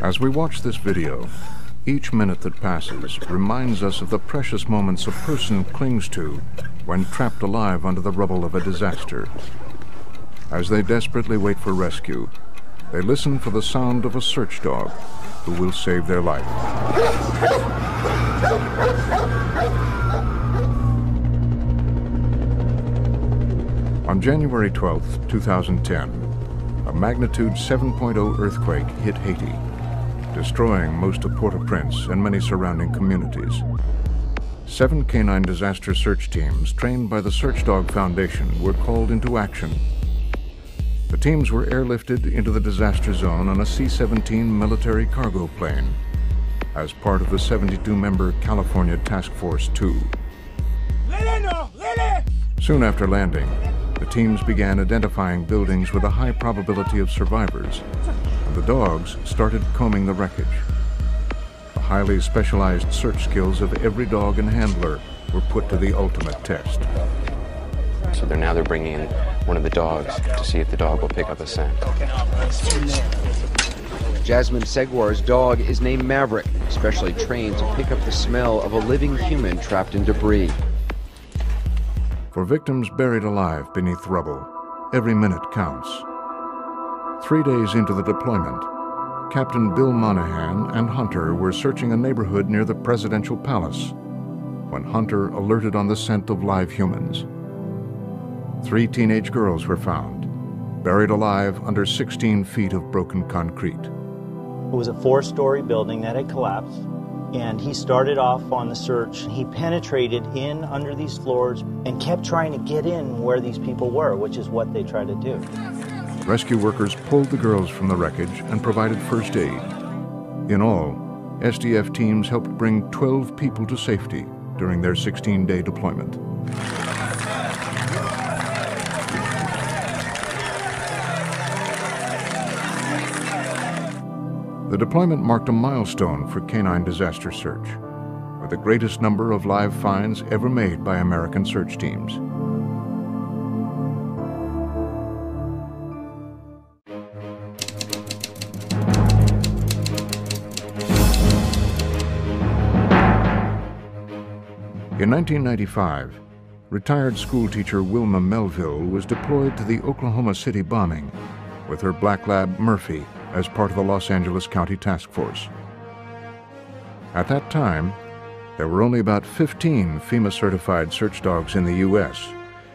As we watch this video, each minute that passes reminds us of the precious moments a person clings to when trapped alive under the rubble of a disaster. As they desperately wait for rescue, they listen for the sound of a search dog who will save their life. On January 12, 2010, a magnitude 7.0 earthquake hit Haiti, destroying most of Port-au-Prince and many surrounding communities. 7 canine disaster search teams trained by the Search Dog Foundation were called into action. The teams were airlifted into the disaster zone on a C-17 military cargo plane as part of the 72-member California Task Force 2. Soon after landing, the teams began identifying buildings with a high probability of survivors, and the dogs started combing the wreckage. The highly specialized search skills of every dog and handler were put to the ultimate test. So they're bringing in one of the dogs to see if the dog will pick up a scent. Jasmine Seguar's dog is named Maverick, specially trained to pick up the smell of a living human trapped in debris. For victims buried alive beneath rubble, every minute counts. 3 days into the deployment, Captain Bill Monahan and Hunter were searching a neighborhood near the presidential palace when Hunter alerted on the scent of live humans. 3 teenage girls were found, buried alive under 16 feet of broken concrete. It was a 4-story building that had collapsed, and he started off on the search. He penetrated in under these floors and kept trying to get in where these people were, which is what they try to do. Rescue workers pulled the girls from the wreckage and provided first aid. In all, SDF teams helped bring 12 people to safety during their 16-day deployment. The deployment marked a milestone for canine disaster search, with the greatest number of live finds ever made by American search teams. In 1995, retired schoolteacher Wilma Melville was deployed to the Oklahoma City bombing with her black lab Murphy as part of the Los Angeles County Task Force. At that time, there were only about 15 FEMA-certified search dogs in the U.S.,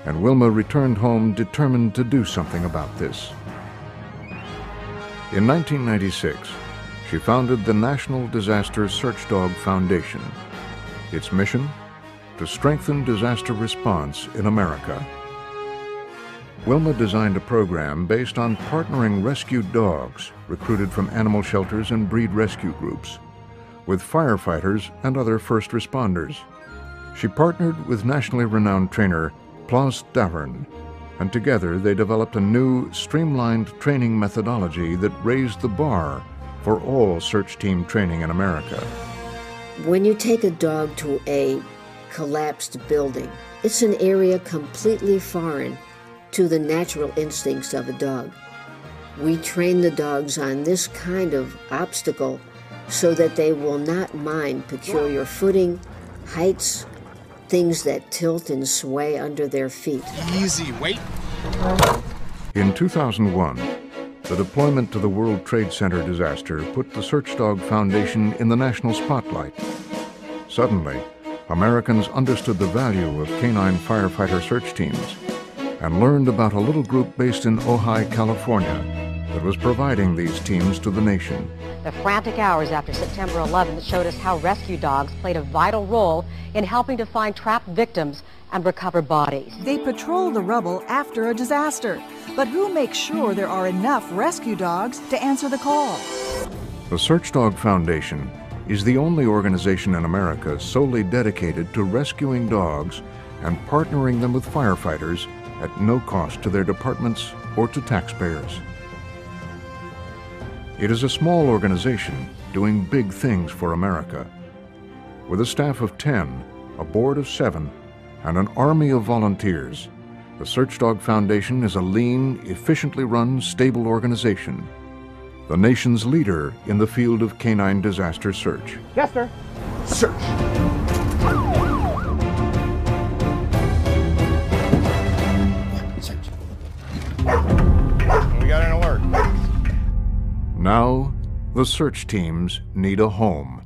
and Wilma returned home determined to do something about this. In 1996, she founded the National Disaster Search Dog Foundation. Its mission? To strengthen disaster response in America. Wilma designed a program based on partnering rescued dogs recruited from animal shelters and breed rescue groups with firefighters and other first responders. She partnered with nationally renowned trainer Klaus Davern, and together they developed a new, streamlined training methodology that raised the bar for all search team training in America. When you take a dog to a collapsed building, it's an area completely foreign to the natural instincts of a dog. We train the dogs on this kind of obstacle so that they will not mind peculiar footing, heights, things that tilt and sway under their feet. Easy, wait. In 2001, the deployment to the World Trade Center disaster put the Search Dog Foundation in the national spotlight. Suddenly, Americans understood the value of canine firefighter search teams and learned about a little group based in Ojai, California, that was providing these teams to the nation. The frantic hours after September 11th showed us how rescue dogs played a vital role in helping to find trapped victims and recover bodies. They patrol the rubble after a disaster, but who makes sure there are enough rescue dogs to answer the call? The Search Dog Foundation is the only organization in America solely dedicated to rescuing dogs and partnering them with firefighters at no cost to their departments or to taxpayers. It is a small organization doing big things for America. With a staff of 10, a board of 7, and an army of volunteers, the Search Dog Foundation is a lean, efficiently run, stable organization. the nation's leader in the field of canine disaster search. Yes, sir. Search. We got an alert. Now, the search teams need a home.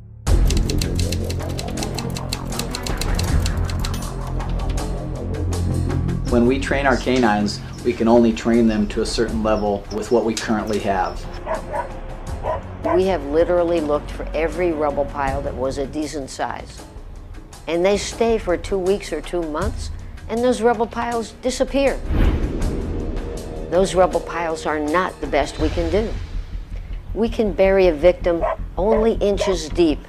When we train our canines, we can only train them to a certain level with what we currently have. We have literally looked for every rubble pile that was a decent size. And they stay for 2 weeks or 2 months, and those rubble piles disappear. Those rubble piles are not the best we can do. We can bury a victim only inches deep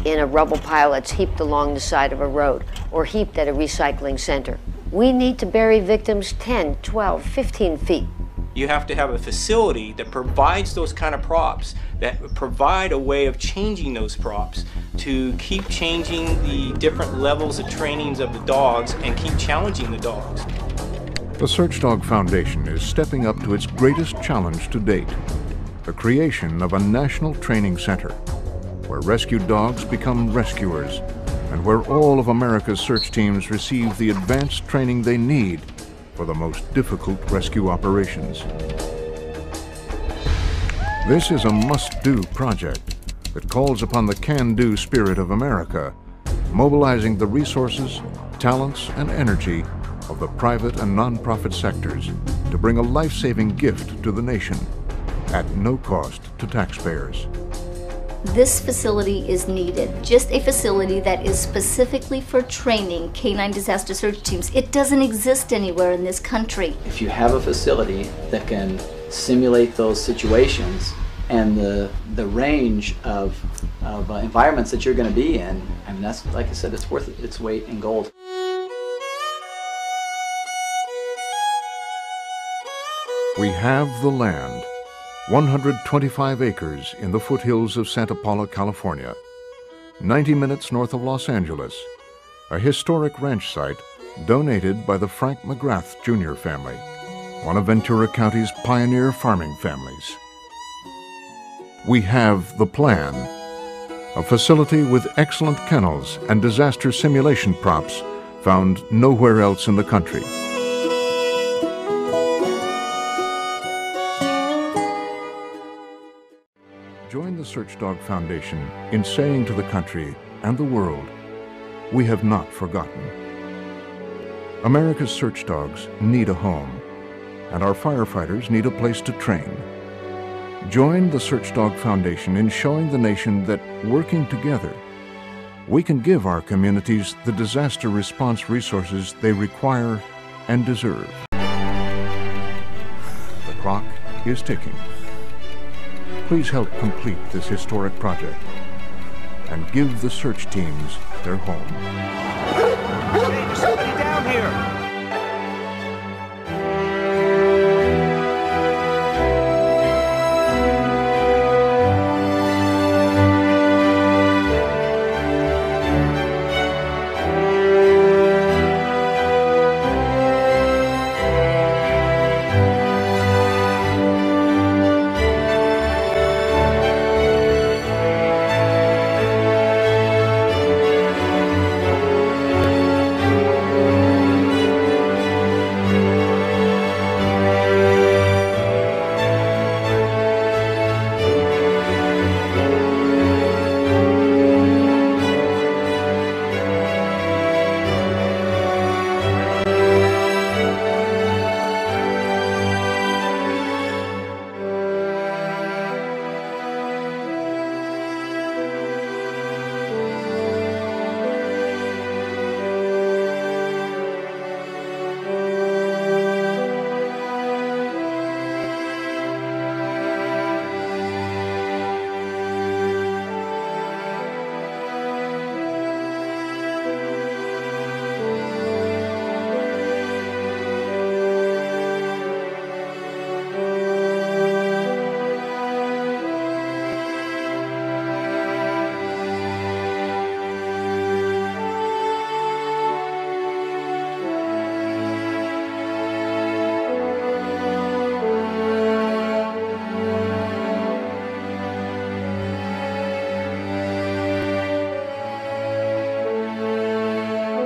in a rubble pile that's heaped along the side of a road or heaped at a recycling center. We need to bury victims 10, 12, 15 feet. You have to have a facility that provides those kind of props, that provide a way of changing those props, to keep changing the different levels of trainings of the dogs and keep challenging the dogs. The Search Dog Foundation is stepping up to its greatest challenge to date, the creation of a national training center where rescued dogs become rescuers and where all of America's search teams receive the advanced training they need for the most difficult rescue operations. This is a must-do project that calls upon the can-do spirit of America, mobilizing the resources, talents, and energy of the private and nonprofit sectors to bring a life-saving gift to the nation at no cost to taxpayers. This facility is needed, just a facility that is specifically for training canine disaster search teams. It doesn't exist anywhere in this country. If you have a facility that can simulate those situations and the range of environments that you're going to be in, I mean, that's, like I said, it's worth its weight in gold. We have the land, 125 acres in the foothills of Santa Paula, California, 90 minutes north of Los Angeles, a historic ranch site donated by the Frank McGrath Jr. family, one of Ventura County's pioneer farming families. We have the plan, a facility with excellent kennels and disaster simulation props found nowhere else in the country. Join the Search Dog Foundation in saying to the country and the world, we have not forgotten. America's search dogs need a home, and our firefighters need a place to train. Join the Search Dog Foundation in showing the nation that, working together, we can give our communities the disaster response resources they require and deserve. The clock is ticking. Please help complete this historic project and give the search teams their home. Hey, there's somebody down here!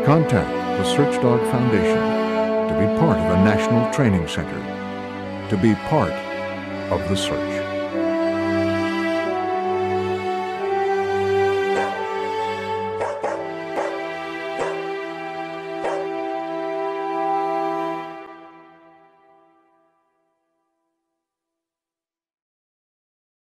Contact the Search Dog Foundation to be part of a national training center, to be part of the search.